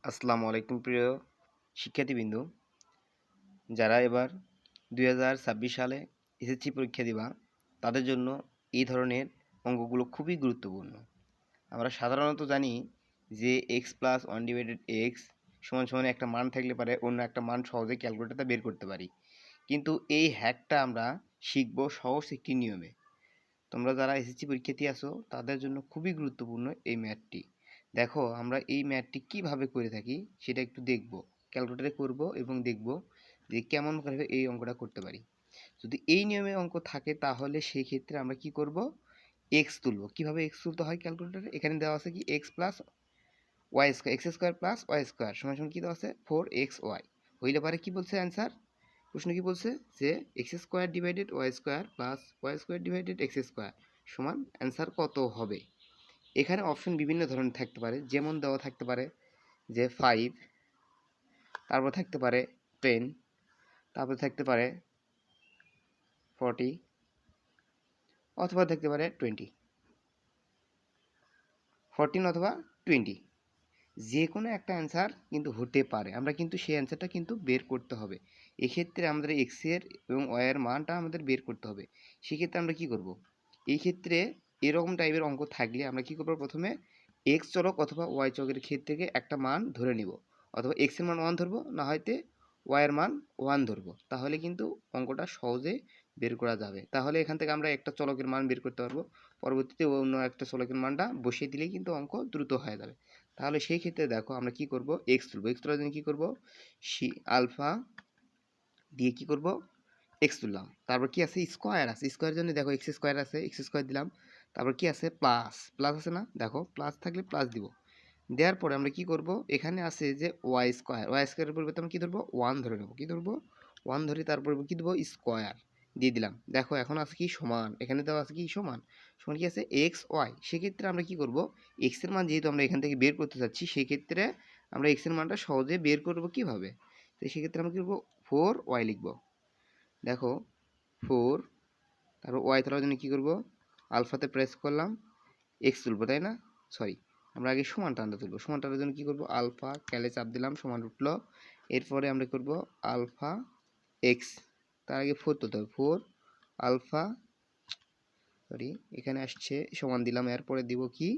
আসসালামু আলাইকুম প্রিয় শিক্ষার্থীবৃন্দ, যারা এবার 2026 সালে এসএসসি পরীক্ষা দিবা তাদের জন্য এই ধরনের অঙ্কগুলো খুবই গুরুত্বপূর্ণ। আমরা সাধারণত জানি যে x plus one divided x সমান সমান একটা মান থাকলে পারে অন্য একটা মান সহজে ক্যালকুলেটরটা বের করতে পারি, কিন্তু এই হ্যাকটা আমরা শিখব সহজ একটি নিয়মে। তোমরা যারা এসএসসি পরীক্ষার্থী আছো তাদের জন্য খুবই গুরুত্বপূর্ণ এই ম্যাথটি। দেখো আমরা এই ম্যাথটি কিভাবে করে থাকি সেটা একটু দেখব, ক্যালকুলেটরে করব এবং দেখব যে কেমন করে এই অঙ্কটা করতে পারি। যদি এই নিয়মে অঙ্ক থাকে তাহলে সেই ক্ষেত্রে আমরা কি করব, এক্স তুলব। কিভাবে এক্স তুলতে হয় ক্যালকুলেটরে, এখানে দেওয়া আছে কি x plus y square, x square plus y square সমান সমান কি দেওয়া আছে 4xy। হইলে পারে কি বলছে অ্যান্সার, প্রশ্ন কি বলছে যে x square divided y square plus y square divided x square সমান অ্যান্সার কত হবে। এখানে অপশন বিভিন্ন ধরনের থাকতে পারে, যেমন দেওয়া থাকতে পারে যে 5, তারপর থাকতে পারে 10, তারপর থাকতে পারে 40, অথবা থাকতে পারে 14 অথবা 20। যে কোনো একটা অ্যান্সার কিন্তু হতে পারে, আমরা কিন্তু সেই অ্যান্সারটা কিন্তু বের করতে হবে। এক্ষেত্রে আমাদের এক্সের এবং ওয়াইয়ের মানটা আমাদের বের করতে হবে। সেক্ষেত্রে আমরা কি করব, এই ক্ষেত্রে এরকম টাইপের অঙ্ক থাকলে আমরা কি করব, প্রথমে এক্স চলক অথবা ওয়াই চলকের ক্ষেত্র থেকে একটা মান ধরে নিব, অথবা এক্সের মান 1 ধরবো, না হয়তো ওয়াইয়ের মান 1 ধরবো, তাহলে কিন্তু অঙ্কটা সহজে বের করা যাবে। তাহলে এখান থেকে আমরা একটা চলকের মান বের করতে পারবো, পরবর্তীতে অন্য একটা চলকের মানটা বসিয়ে দিলেই কিন্তু অঙ্ক দ্রুত হয়ে যাবে। তাহলে সেই ক্ষেত্রে দেখো আমরা কি করব, এক্স তুলব, এক্স তোলার জন্য কি করব, আলফা দিয়ে কি করব এক্স তুললাম, তারপর কি আছে স্কোয়ার আছে, স্কোয়ারের জন্য দেখো এক্স স্কোয়ার আছে, এক্স স্কোয়ার দিলাম, তারপর কি আছে প্লাস, প্লাস আছে না, দেখো প্লাস থাকলে প্লাস দিব। দেওয়ার পরে আমরা কি করব, এখানে আছে যে ওয়াই স্কোয়ার, ওয়াই স্কোয়ারের পরিবর্তে আমরা কি ধরবো 1 ধরে নেব, কি ধরবো 1 ধরে, তারপর কি দেবো স্কোয়ার দিয়ে দিলাম। দেখো এখন আছে কি সমান, এখানে দেওয়া আছে কি সমান, সমান কি আছে এক্স ওয়াই। সেক্ষেত্রে আমরা কি করব, এক্স এর মান যেহেতু আমরা এখান থেকে বের করতে চাচ্ছি, সেক্ষেত্রে আমরা এক্স এর মানটা সহজে বের করব কিভাবে, তো সেক্ষেত্রে আমরা কি করবো 4y লিখব। দেখো 4, তারপর ওয়াই তোলার জন্য কী করবো, আলফাতে প্রেস করলাম, এক্স তুলবো তাই না, সরি আমরা আগে সমান টানতে তুলবো, সমান টানার জন্য কী করবো আলফা ক্যালে চাপ দিলাম, সমান উঠলো। এরপরে আমরা করব আলফা এক্স, তার আগে 4 তুলতে হবে, 4 আলফা, সরি এখানে আসছে সমান দিলাম, এরপরে দিব কি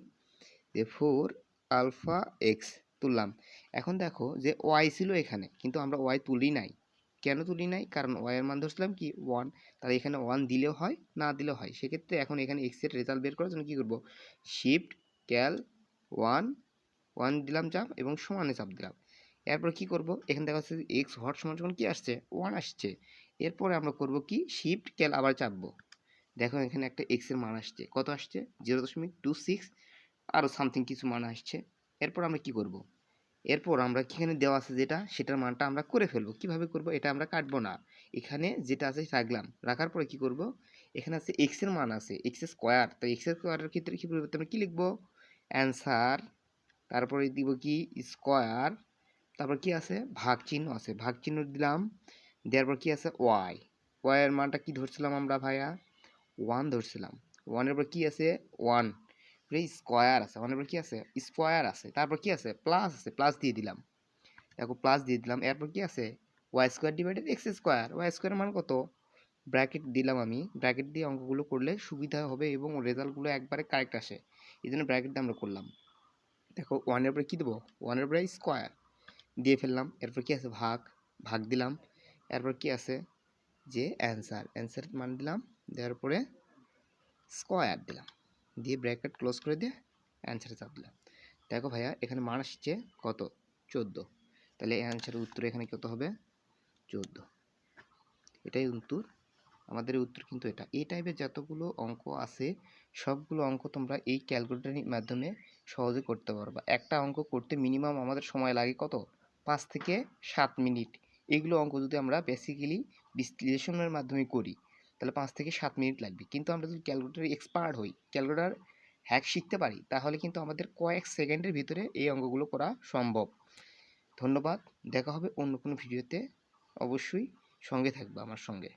যে 4 আলফা এক্স তুললাম। এখন দেখো যে ওয়াই ছিল এখানে, কিন্তু আমরা ওয়াই তুলি নাই, কেন তুলি নাই, কারণ ওয়াই এর মান ধরছিলাম কি 1, তাহলে এখানে 1 দিলেও হয় না দিলেও হয়। সেক্ষেত্রে এখন এখানে এক্স এর রেজাল্ট বের করার জন্য কী করবো, শিফট ক্যাল 1 1 দিলাম চাপ এবং সমানে চাপ দিলাম। এরপর কি করব, এখানে দেখা যাচ্ছে এক্স হট সমান সমান কি আসছে 1 আসছে। এরপরে আমরা করব কি শিফট ক্যাল আবার চাপবো, দেখো এখানে একটা এক্স এর মান আসছে, কত আসছে 0.26 আরও সামথিং কিছু মান আসছে। এরপর আমরা কি করব, এরপর আমরা এখানে দেওয়া আছে যেটা, সেটার মানটা আমরা করে ফেলবো। কিভাবে করব, এটা আমরা কাটবো না, এখানে যেটা আছে রাখলাম, রাখার পরে কি করব, এখানে আছে এক্স এর মান আছে এক্স স্কোয়ার, তো এক্স স্কোয়ারের ক্ষেত্রে কি পরিবর্তে আমরা কি লিখবো অ্যান্সার, তারপরে দিব কি স্কোয়ার, তারপর কি আছে ভাগ চিহ্ন আছে, ভাগ চিহ্ন দিলাম, দেওয়ার পর কি আছে ওয়াই, ওয়াই এর মানটা কি ধরছিলাম আমরা ভাইয়া 1 ধরছিলাম, 1 এর পর কি আছে 1 স্কোয়ার আছে, 1 এর পর কি আছে স্কোয়ার আছে, তারপর কি আছে প্লাস আছে, প্লাস দিয়ে দিলাম, দেখো প্লাস দিয়ে দিলাম। এরপর কি আছে y square divided x square, y স্কোয়ারের মান কত, ব্র্যাকেট দিলাম, আমি ব্র্যাকেট দিয়ে অঙ্কগুলো করলে সুবিধা হবে এবং রেজাল্টগুলো একবারে কারেক্ট আসে, এই জন্য ব্র্যাকেট দিয়ে আমরা করলাম। দেখো 1 এর পরে কী দেবো, 1 এর পরে স্কোয়ার দিয়ে ফেললাম, এরপর কি আছে ভাগ, ভাগ দিলাম, এরপর কি আছে যে অ্যান্সার, অ্যান্সার মান দিলাম, দেওয়ার পরে স্কোয়ার দিলাম, দিয়ে ব্র্যাকেট ক্লোজ করে দিয়ে অ্যান্সারে চাপ দিলাম। দেখো ভাইয়া এখানে মান আসছে কত 14, তাহলে অ্যান্সারের উত্তর এখানে কত হবে 14, এটাই উত্তর। আমাদের উত্তর কিন্তু এটা। এই টাইপের যতগুলো অঙ্ক আছে সবগুলো অঙ্ক তোমরা এই ক্যালকুলেটরের মাধ্যমে সহজে করতে পারবা। একটা অঙ্ক করতে মিনিমাম আমাদের সময় লাগে কত 5 থেকে 7 মিনিট। এগুলো অঙ্ক যদি আমরা বেসিক্যালি বিশ্লেষণের মাধ্যমে করি তাহলে 5 থেকে 7 মিনিট লাগবে, কিন্তু আমরা যদি ক্যালকুলেটরে এক্সপার্ট হই, ক্যালকুলেটর হ্যাক শিখতে পারি, তাহলে কিন্তু আমাদের কয়েক সেকেন্ডের ভিতরে এই অঙ্কগুলো করা সম্ভব। ধন্যবাদ, দেখা হবে অন্য কোনো ভিডিওতে, অবশ্যই সঙ্গে থাকবে আমার সঙ্গে।